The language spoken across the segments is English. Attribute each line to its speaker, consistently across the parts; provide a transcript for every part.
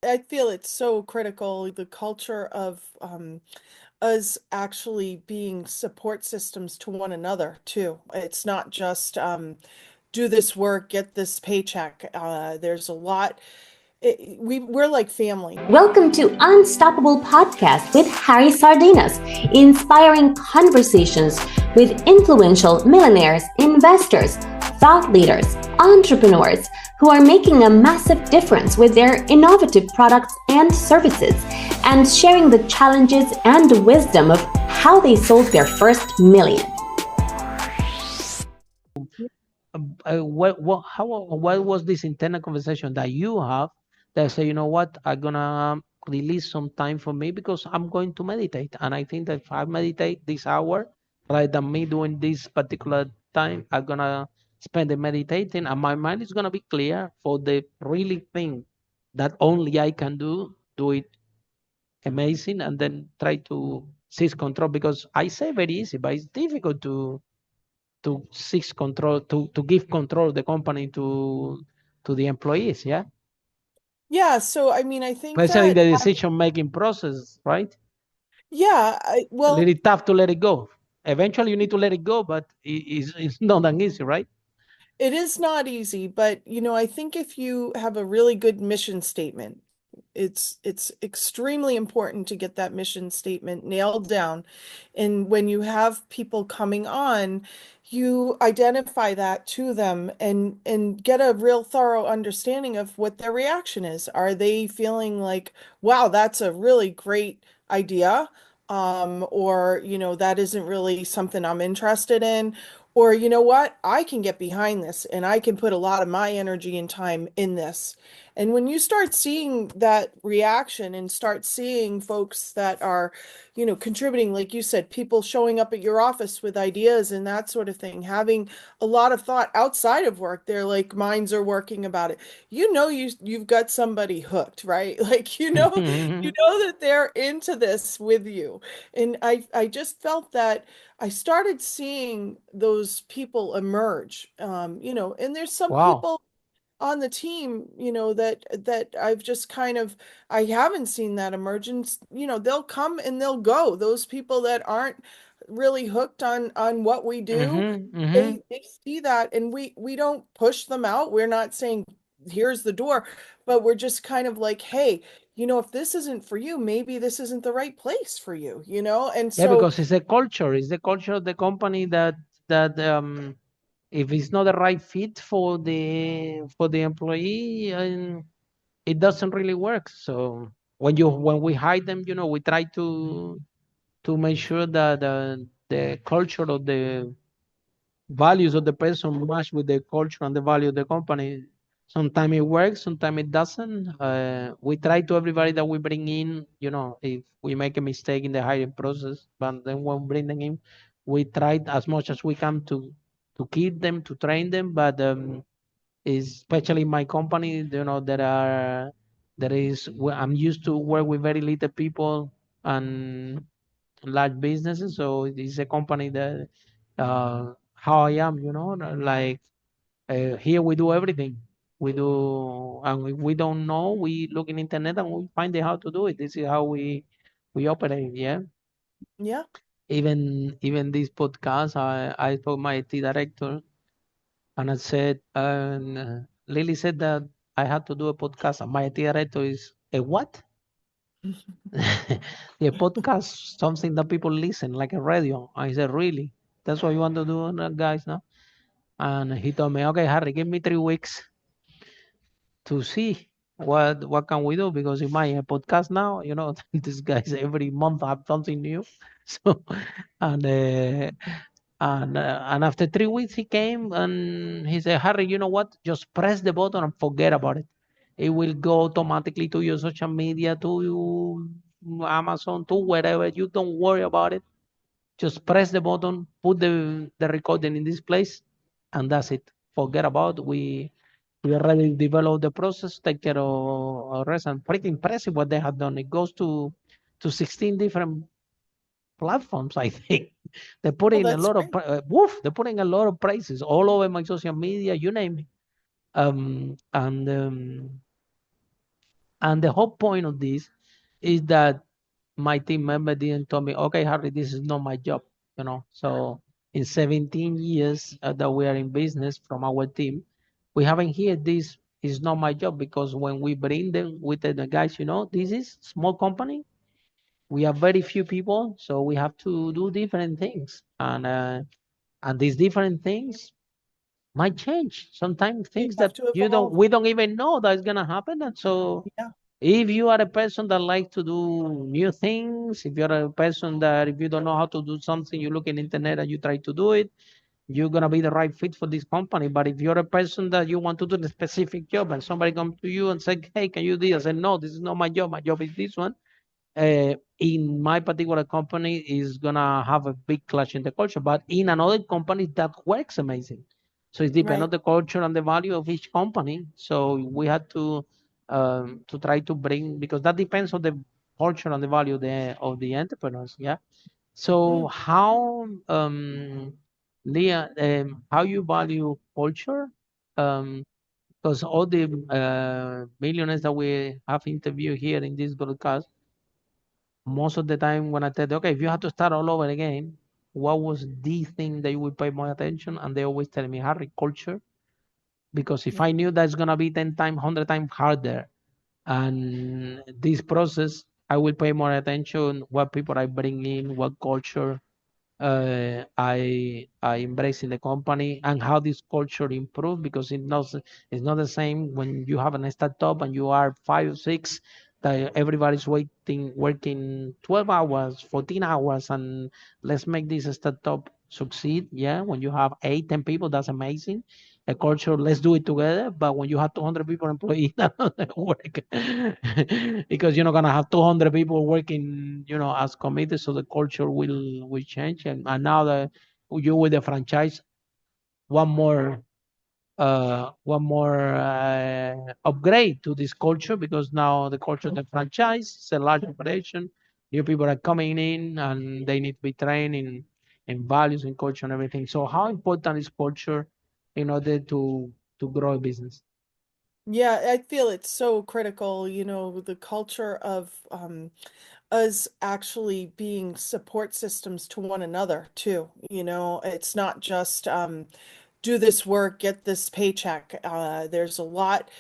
Speaker 1: I feel it's so critical, the culture of us actually being support systems to one another too. It's not just do this work, get this paycheck. There's a lot. We're like family.
Speaker 2: Welcome to Unstoppable Podcast with Harry Sardinas, inspiring conversations with influential millionaires, investors, thought leaders, entrepreneurs who are making a massive difference with their innovative products and services, and sharing the challenges and wisdom of how they sold their first million.
Speaker 3: What was this internal conversation that you have that say, you know what, I'm gonna release some time for me because I'm going to meditate, and I think that if I meditate this hour, rather than me doing this particular time, I'm gonna spend it meditating, and my mind is gonna be clear for the really thing that only I can do it amazing, and then try to seize control, because I say very easy, but it's difficult to seize control, to give control of the company to the employees, yeah,
Speaker 1: Yeah, so I mean, I think
Speaker 3: especially
Speaker 1: that
Speaker 3: the decision making process, right?
Speaker 1: yeah,
Speaker 3: A
Speaker 1: well,
Speaker 3: little tough to let it go. Eventually you need to let it go, but it's not that easy, right?
Speaker 1: it is not easy, but I think if you have a really good mission statement, it's extremely important to get that mission statement nailed down. And when you have people coming on, you identify that to them and get a real thorough understanding of what their reaction is. Are they feeling like, wow, that's a really great idea? Or, that isn't really something I'm interested in. Or, you know what? I can get behind this and I can put a lot of my energy and time in this. And when you start seeing that reaction and start seeing folks that are, contributing, like you said, people showing up at your office with ideas and that sort of thing, having a lot of thought outside of work, they're like minds are working about it. You've got somebody hooked, right? Like you know that they're into this with you. And I just felt that I started seeing those people emerge. And there's some
Speaker 3: Wow.
Speaker 1: people on the team, that I've just kind of I haven't seen that emergence. They'll come and they'll go. Those people that aren't really hooked on what we do,
Speaker 3: Mm-hmm, mm-hmm.
Speaker 1: they see that and we don't push them out. We're not saying here's the door, but we're just kind of like, hey, if this isn't for you, maybe this isn't the right place for you. And
Speaker 3: Yeah,
Speaker 1: so
Speaker 3: because it's the culture of the company that if it's not the right fit for the employee, and it doesn't really work. So when we hire them, we try to make sure that the culture of the values of the person match with the culture and the value of the company. Sometimes it works, sometimes it doesn't. We try to everybody that we bring in, if we make a mistake in the hiring process, but then when we bring them in, we try as much as we can to keep them, to train them. But especially in my company, I'm used to work with very little people and large businesses. So it's a company that how I am, like here we do everything. We do, and if we don't know, we look in internet and we find out how to do it. This is how we operate. Yeah.
Speaker 1: yeah.
Speaker 3: Even this podcast, I told my IT director, and I said, and Lily said that I had to do a podcast. And my IT director is a what? The podcast, something that people listen, like a radio. I said, really? That's what you want to do, guys, now? And he told me, okay, Harry, give me 3 weeks to see what can we do, because in my podcast now, these guys every month have something new. So, and and after 3 weeks he came and he said, Harry, you know what? Just press the button and forget about it. It will go automatically to your social media, to Amazon, to wherever. You don't worry about it. Just press the button, put the recording in this place, and that's it. Forget about. We already developed the process, take care of rest, and pretty impressive what they have done. It goes to 16 different platforms, I think. They put
Speaker 1: Oh,
Speaker 3: in a
Speaker 1: that's
Speaker 3: lot of
Speaker 1: great.
Speaker 3: they're putting a lot of prices all over my social media, you name it. Um, and um, And the whole point of this is that my team member didn't tell me, okay, Harry, this is not my job, you know. So in 17 years that we are in business from our team, we haven't heard this is not my job, because when we bring them with the guys, you know, this is small company. We are very few people, so we have to do different things, and these different things might change. Sometimes
Speaker 1: You
Speaker 3: things
Speaker 1: have
Speaker 3: that
Speaker 1: to evolve.
Speaker 3: we don't even know that is gonna happen, and so
Speaker 1: Yeah.
Speaker 3: if you are a person that likes to do new things, if you're a person that if you don't know how to do something, you look in internet and you try to do it, you're gonna be the right fit for this company. But if you're a person that you want to do a specific job and somebody comes to you and say, "Hey, can you do this?" I said, "No, this is not my job. My job is this one." In my particular company is gonna have a big clash in the culture, but in another company that works amazing. So it depends
Speaker 1: Right.
Speaker 3: on the culture and the value of each company. So we had to try to bring, because that depends on the culture and the value of the entrepreneurs. Yeah. So
Speaker 1: Mm.
Speaker 3: how Leah, how you value culture? Because all the millionaires that we have interviewed here in this broadcast, most of the time when I tell them, okay, if you had to start all over again, what was the thing that you would pay more attention? And they always tell me, Harry, culture. Because if
Speaker 1: Yeah.
Speaker 3: I knew that's going to be 10 times, 100 times harder, and this process, I will pay more attention what people I bring in, what culture I embrace in the company, and how this culture improve, because it's not the same when you have a startup and you are 5 or 6, that everybody's working 12 hours, 14 hours, and let's make this startup succeed. Yeah, when you have 8, 10 people, that's amazing. A culture, let's do it together. But when you have 200 people employees, that doesn't work. Because you're not gonna have 200 people working, you know, as committed. So the culture will change. And now that you with the franchise, one more upgrade to this culture, because now the culture of the franchise is a large operation. New people are coming in and they need to be trained in values and culture and everything. So how important is culture in order to grow a business?
Speaker 1: Yeah, I feel it's so critical, the culture of us actually being support systems to one another too. It's not just do this work, get this paycheck. There's a lot.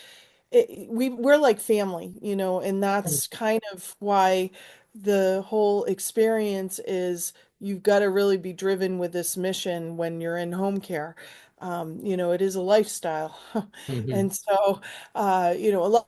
Speaker 1: We're like family, and that's kind of why the whole experience is you've got to really be driven with this mission when you're in home care. It is a lifestyle.
Speaker 3: Mhm.
Speaker 1: And so, a lot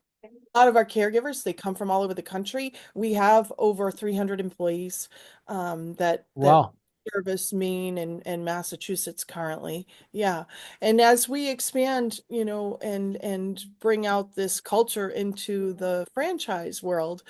Speaker 1: of our caregivers, they come from all over the country. We have over 300 employees that
Speaker 3: Wow.
Speaker 1: service Maine and Massachusetts currently. Yeah. And as we expand, and bring out this culture into the franchise world,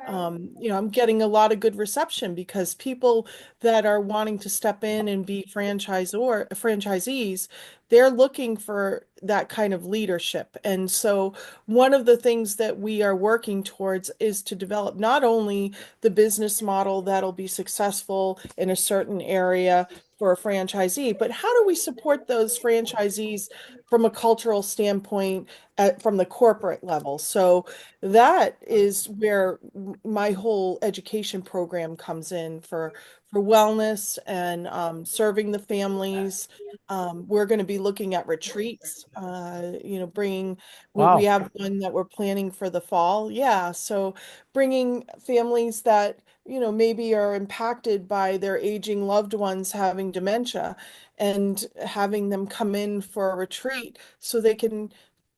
Speaker 1: I'm getting a lot of good reception because people that are wanting to step in and be franchisees, they're looking for that kind of leadership. And so one of the things that we are working towards is to develop not only the business model that'll be successful in a certain area for a franchisee, but how do we support those franchisees from a cultural standpoint from the corporate level? So that is where my whole education program comes in for wellness and serving the families. We're going to be looking at retreats, bringing we
Speaker 3: Wow.
Speaker 1: have one that we're planning for the fall. Yeah. So bringing families that, maybe are impacted by their aging loved ones having dementia and having them come in for a retreat so they can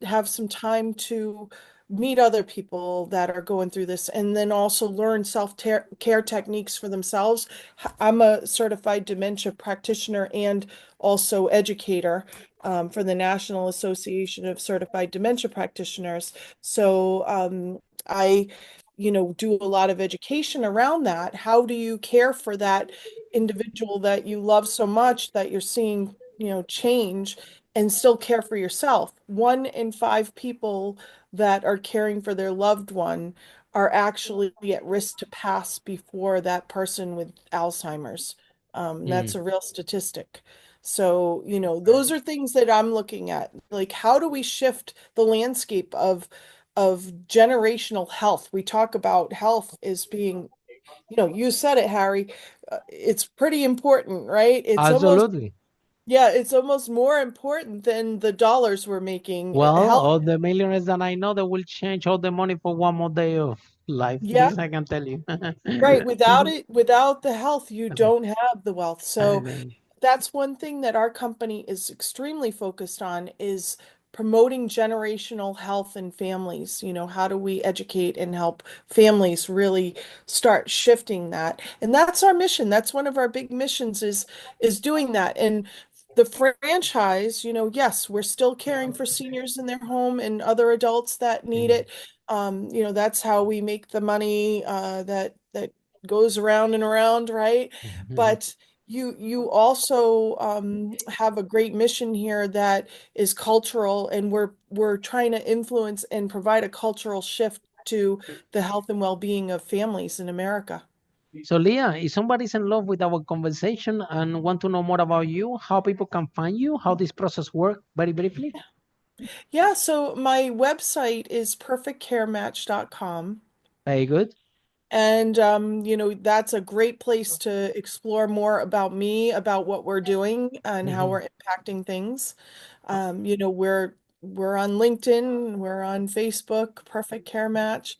Speaker 1: have some time to meet other people that are going through this and then also learn self-care techniques for themselves. I'm a certified dementia practitioner and also educator for the National Association of Certified Dementia Practitioners. So I, do a lot of education around that. How do you care for that individual that you love so much that you're seeing, change and still care for yourself? 1 in 5 people that are caring for their loved one are actually at risk to pass before that person with Alzheimer's. That's
Speaker 3: Mm.
Speaker 1: a real statistic. So, those are things that I'm looking at. Like, how do we shift the landscape of of generational health. We talk about health as being, you said it, Harry, it's pretty important, right?
Speaker 3: Absolutely.
Speaker 1: Yeah, it's almost more important than the dollars we're making.
Speaker 3: Well,
Speaker 1: Health,
Speaker 3: all the millionaires that I know, they will change all the money for one more day of life.
Speaker 1: yeah,
Speaker 3: This I can tell you.
Speaker 1: right. Without the health, you don't have the wealth.
Speaker 3: I
Speaker 1: So
Speaker 3: know.
Speaker 1: that's one thing that our company is extremely focused on is promoting generational health in families. How do we educate and help families really start shifting that? And that's our mission. That's one of our big missions is doing that. And the franchise, yes, we're still caring for seniors in their home and other adults that need
Speaker 3: Mm.
Speaker 1: it. That's how we make the money that goes around and around, right?
Speaker 3: Mhm.
Speaker 1: But you also have a great mission here that is cultural, and we're trying to influence and provide a cultural shift to the health and well-being of families in America.
Speaker 3: So, Leah, if somebody's in love with our conversation and want to know more about you, how people can find you, how this process works, very briefly?
Speaker 1: Yeah, so my website is perfectcarematch.com.
Speaker 3: Very good.
Speaker 1: And that's a great place to explore more about me, about what we're doing and how
Speaker 3: Mhm.
Speaker 1: we're impacting things. We're on LinkedIn, we're on Facebook, Perfect Care Match.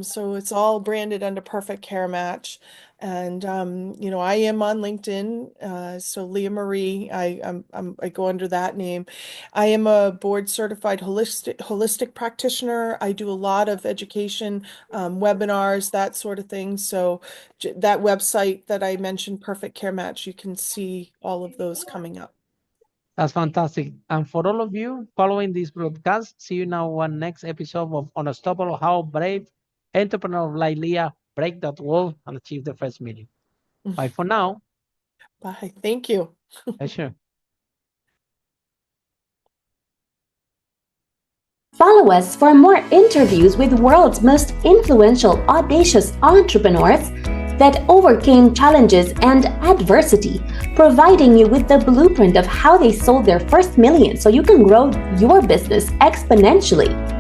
Speaker 1: So it's all branded under Perfect Care Match. And I am on LinkedIn. So Leah Marie, I go under that name. I am a board certified holistic practitioner. I do a lot of education, webinars, that sort of thing. So that website that I mentioned, Perfect Care Match, you can see all of those coming up.
Speaker 3: That's fantastic. And for all of you following this broadcast, see you now on next episode of Unstoppable, how brave entrepreneur like Leah break that wall and achieve the first million. Bye for now.
Speaker 1: Bye. Thank you.
Speaker 3: Pleasure.
Speaker 2: Follow us for more interviews with world's most influential, audacious entrepreneurs that overcame challenges and adversity, providing you with the blueprint of how they sold their first million so you can grow your business exponentially.